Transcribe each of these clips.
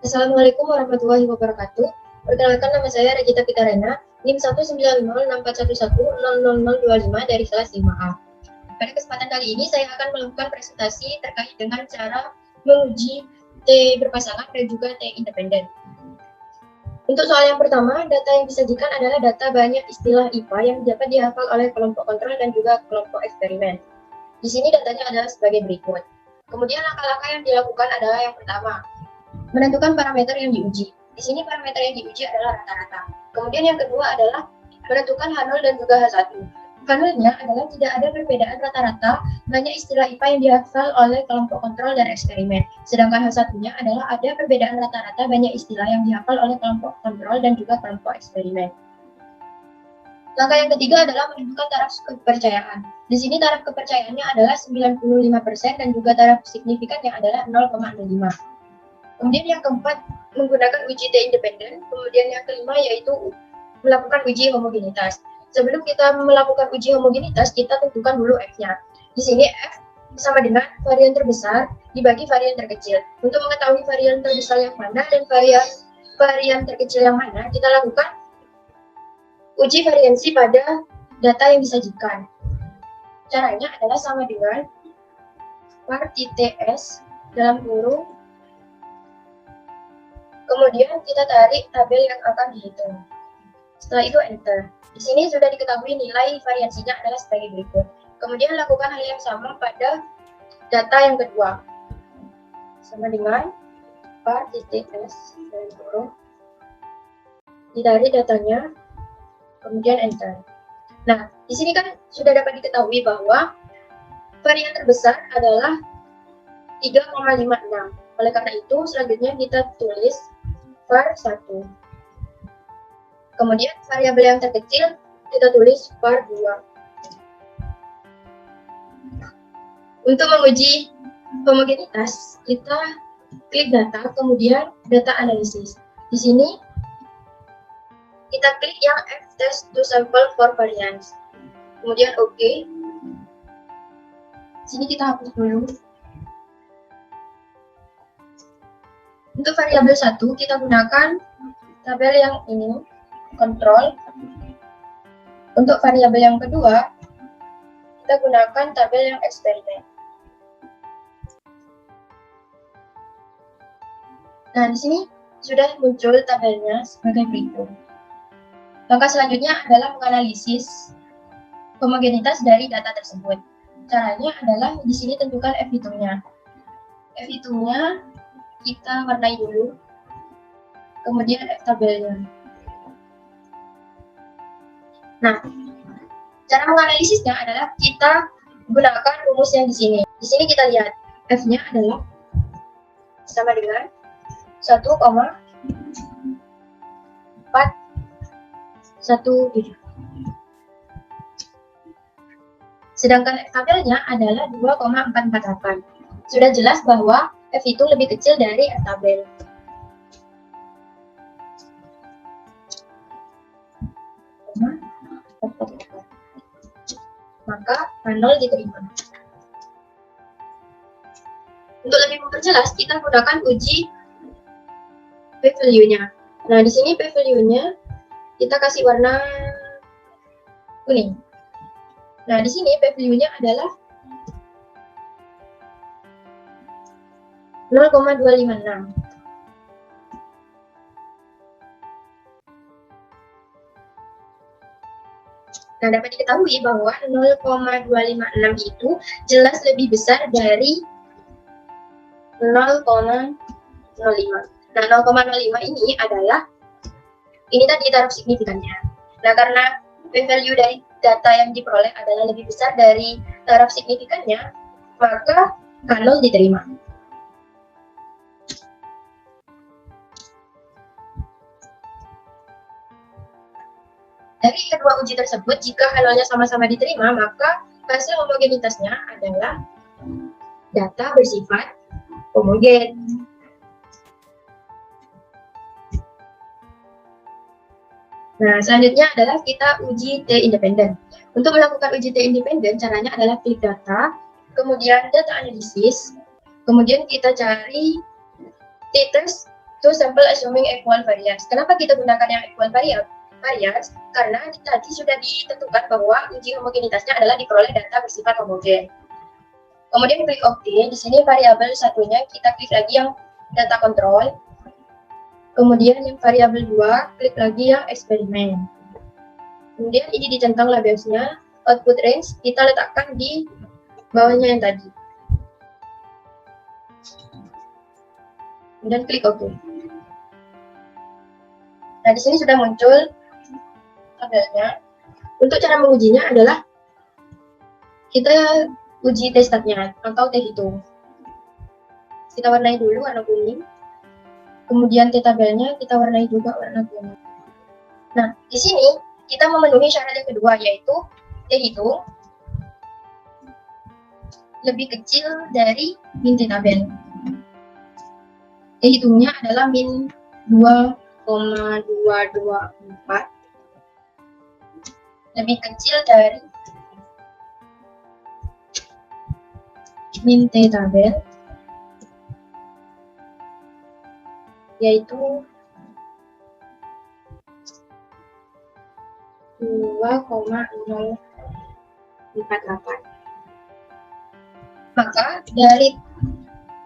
Assalamualaikum warahmatullahi wabarakatuh. Perkenalkan, nama saya Regita Pitarena, NIM 1906411000025 dari kelas 5A. Pada kesempatan kali ini saya akan melakukan presentasi terkait dengan cara menguji T berpasangan dan juga T independen. Untuk soal yang pertama, data yang disajikan adalah data banyak istilah IPA yang dapat dihafal oleh kelompok kontrol dan juga kelompok eksperimen. Di sini datanya adalah sebagai berikut. Kemudian langkah-langkah yang dilakukan adalah yang pertama, menentukan parameter yang diuji. Di sini parameter yang diuji adalah rata-rata. Kemudian yang kedua adalah menentukan H0 dan juga H1. H0-nya adalah tidak ada perbedaan rata-rata banyak istilah IPA yang dihafal oleh kelompok kontrol dan eksperimen. Sedangkan H1-nya adalah ada perbedaan rata-rata banyak istilah yang dihafal oleh kelompok kontrol dan juga kelompok eksperimen. Langkah yang ketiga adalah menentukan taraf kepercayaan. Di sini taraf kepercayaannya adalah 95% dan juga taraf signifikannya adalah 0,05. Kemudian yang keempat, menggunakan uji T independen. Kemudian yang kelima yaitu melakukan uji homogenitas. Sebelum kita melakukan uji homogenitas, kita tentukan dulu F-nya. Di sini F sama dengan varian terbesar dibagi varian terkecil. Untuk mengetahui varian terbesar yang mana dan varian terkecil yang mana, kita lakukan uji variansi pada data yang disajikan. Caranya adalah sama dengan var TTS dalam kurung, kemudian kita tarik tabel yang akan dihitung. Setelah itu enter. Di sini sudah diketahui nilai variansinya adalah sebagai berikut. Kemudian lakukan hal yang sama pada data yang kedua. Sama dengan var TTS dalam kurung, ditarik datanya, kemudian enter. Nah, di sini kan sudah dapat diketahui bahwa varian terbesar adalah 3,56. Oleh karena itu, selanjutnya kita tulis var 1. Kemudian variabel yang terkecil kita tulis var 2. Untuk menguji homogenitas, kita klik data, kemudian data analisis. Di sini kita klik yang F-test to sample for variance. Kemudian OK. Sini kita hapus dulu. Untuk variabel 1 kita gunakan tabel yang ini, kontrol. Untuk variabel yang kedua kita gunakan tabel yang eksperimen. Nah, di sini sudah muncul tabelnya sebagai berikut. Langkah selanjutnya adalah menganalisis homogenitas dari data tersebut. Caranya adalah di sini tentukan F-hitungnya. F-hitungnya kita warnai dulu, kemudian F-tabelnya. Nah, cara menganalisisnya adalah kita gunakan rumus yang di sini. Di sini kita lihat F-nya adalah sama dengan 1,417. Sedangkan F-tabelnya adalah 2,448. Sudah jelas bahwa F itu lebih kecil dari F-tabel. Maka H0 diterima. Untuk lebih memperjelas, kita gunakan uji p-value-nya. Nah, di sini p-value-nya kita kasih warna kuning. Nah, di sini p-value-nya adalah 0,256. Nah, dapat diketahui bahwa 0,256 itu jelas lebih besar dari 0,05. Nah, 0,05 ini adalah tadi taraf signifikannya. Nah, karena p-value dari data yang diperoleh adalah lebih besar dari taraf signifikannya, maka H0 diterima. Dari kedua uji tersebut, jika H0-nya sama-sama diterima, maka hasil homogenitasnya adalah data bersifat homogen. Nah, selanjutnya adalah kita uji T independen. Untuk melakukan uji T independen, caranya adalah klik data, kemudian data analisis, kemudian kita cari t-test to sample assuming equal variance. Kenapa kita gunakan yang equal variance? Karena tadi sudah ditentukan bahwa uji homogenitasnya adalah diperoleh data bersifat homogen. Kemudian klik OK. Di sini variabel satunya kita klik lagi yang data control. Kemudian yang variabel 2 klik lagi yang eksperimen. Kemudian ini dicentang labelsnya. Output range kita letakkan di bawahnya yang tadi. Dan klik OK. Nah, di sini sudah muncul tabelnya. Untuk cara mengujinya adalah kita uji t-statnya atau t-hitung. Kita warnai dulu warna kuning. Kemudian t-tabelnya kita warnai juga warna kuning. Nah, di sini kita memenuhi syarat yang kedua, yaitu t-hitung lebih kecil dari min t-tabel. T-hitungnya adalah min 2,224, lebih kecil dari min t-tabel, yaitu 2,048. Maka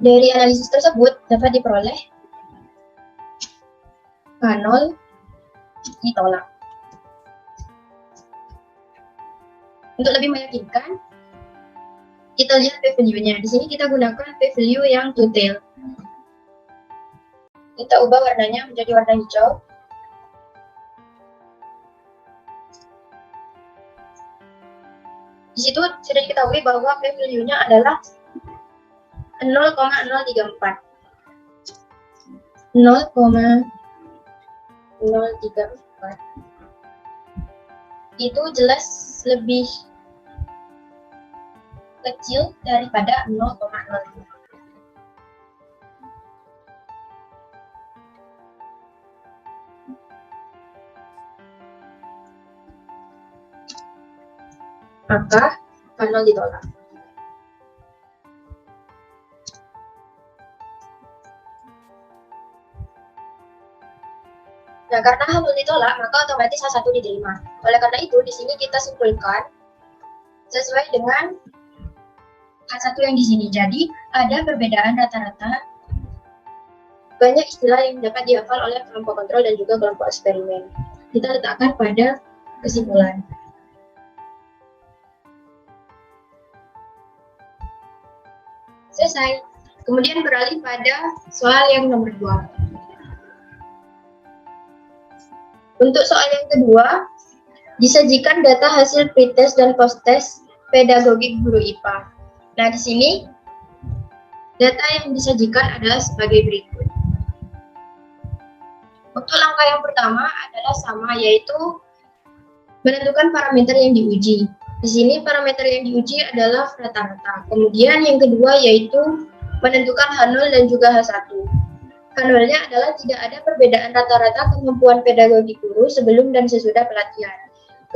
dari analisis tersebut dapat diperoleh K0 ditolak. Untuk lebih meyakinkan, kita lihat p-value-nya. Di sini kita gunakan p-value yang two-tail. Kita ubah warnanya menjadi warna hijau. Di situ sudah diketahui bahwa p-value-nya adalah 0,034. 0,034. Itu jelas lebih kecil daripada 0,05. Maka K0 ditolak. Nah, karena H0 ditolak, maka otomatis H1 diterima. Oleh karena itu, di sini kita simpulkan sesuai dengan H1 yang di sini. Jadi, ada perbedaan rata-rata. Banyak istilah yang dapat dihafal oleh kelompok kontrol dan juga kelompok eksperimen. Kita letakkan pada kesimpulan. Selesai. Kemudian beralih pada soal yang nomor 2. Untuk soal yang kedua, disajikan data hasil pretest dan posttest pedagogik guru IPA. Nah, di sini data yang disajikan adalah sebagai berikut. Untuk langkah yang pertama adalah sama, yaitu menentukan parameter yang diuji. Di sini parameter yang diuji adalah rata-rata. Kemudian yang kedua yaitu menentukan H0 dan juga H1. H0-nya adalah tidak ada perbedaan rata-rata kemampuan pedagogi guru sebelum dan sesudah pelatihan.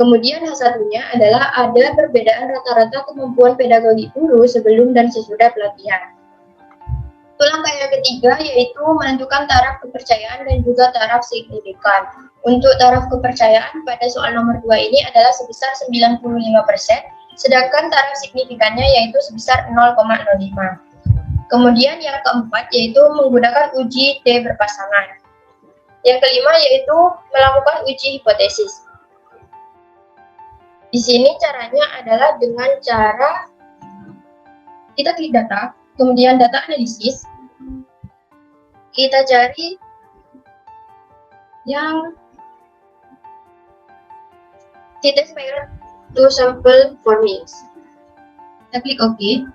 Kemudian H1-nya adalah ada perbedaan rata-rata kemampuan pedagogi guru sebelum dan sesudah pelatihan. Langkah yang ketiga yaitu menentukan taraf kepercayaan dan juga taraf signifikan. Untuk taraf kepercayaan pada soal nomor 2 ini adalah sebesar 95%, sedangkan taraf signifikannya yaitu sebesar 0,05. Kemudian yang keempat yaitu menggunakan uji T berpasangan. Yang kelima yaitu melakukan uji hipotesis. Di sini caranya adalah dengan cara kita klik data, kemudian data analisis, kita cari yang t-test pair to sample formings. Kita klik OK.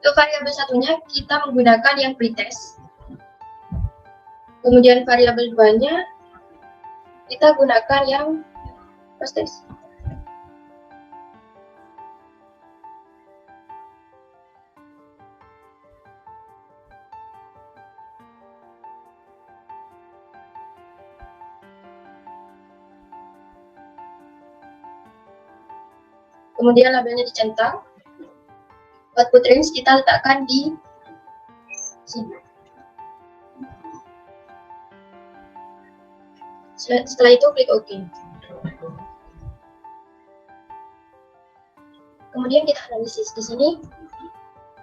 Untuk variabel satunya kita menggunakan yang pretest. Kemudian variabel 2-nya kita gunakan yang posttest. Kemudian labelnya dicentang. Output range kita letakkan di sini. Setelah itu klik OK. Kemudian kita analisis. Di sini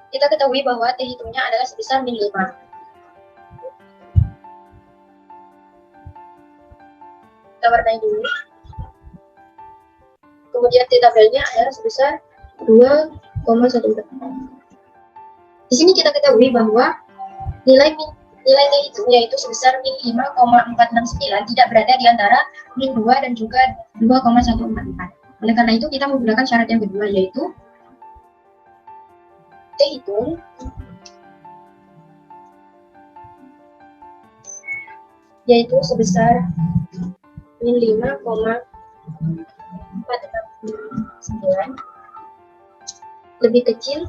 kita ketahui bahwa T hitungnya adalah sebesar min 5. Kita warnai dulu. Kemudian T tabelnya adalah sebesar 2,14. Di sini kita ketahui bahwa nilai T hitungnya itu sebesar min 5,469 tidak berada di antara min 2 dan juga 2,144. Oleh karena itu kita menggunakan syarat yang kedua, yaitu T hitung yaitu sebesar min 5,469 lebih kecil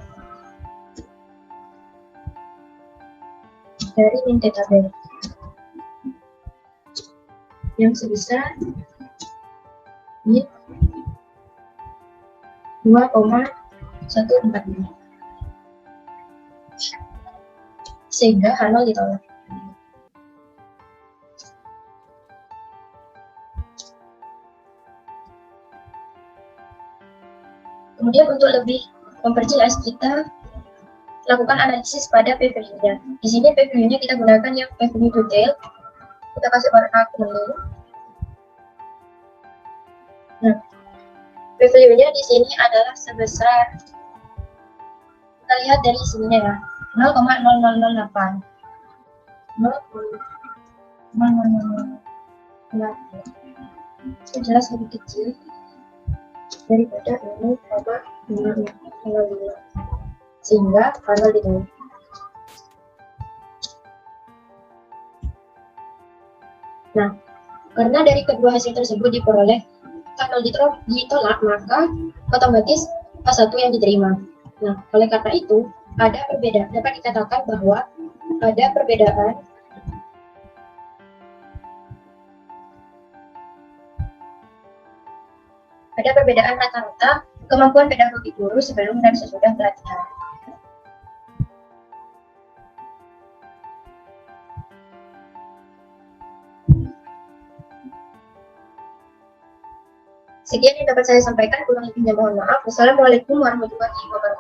dari min T tabel yang sebesar min 2,145, sehingga H0 ditolak. Kemudian untuk lebih memperjelas, kita lakukan analisis pada p-value-nya. Di sini p-value-nya kita gunakan yang p-value detail. Kita kasih warna kuning. Nah, p-value-nya di sini adalah sebesar, kita lihat dari sininya ya, 0,0008. 0,0008. Itu jelas lebih kecil daripada 0,0005, sehingga H0 ditolak. Nah, karena dari kedua hasil tersebut diperoleh H0 ditolak, maka otomatis H1 yang diterima. Nah, oleh karena itu dapat dikatakan bahwa ada perbedaan rata-rata kemampuan pedagogik guru sebelum dan sesudah pelatihan. Sekian yang dapat saya sampaikan, kurang lebihnya mohon maaf. Wassalamualaikum warahmatullahi wabarakatuh.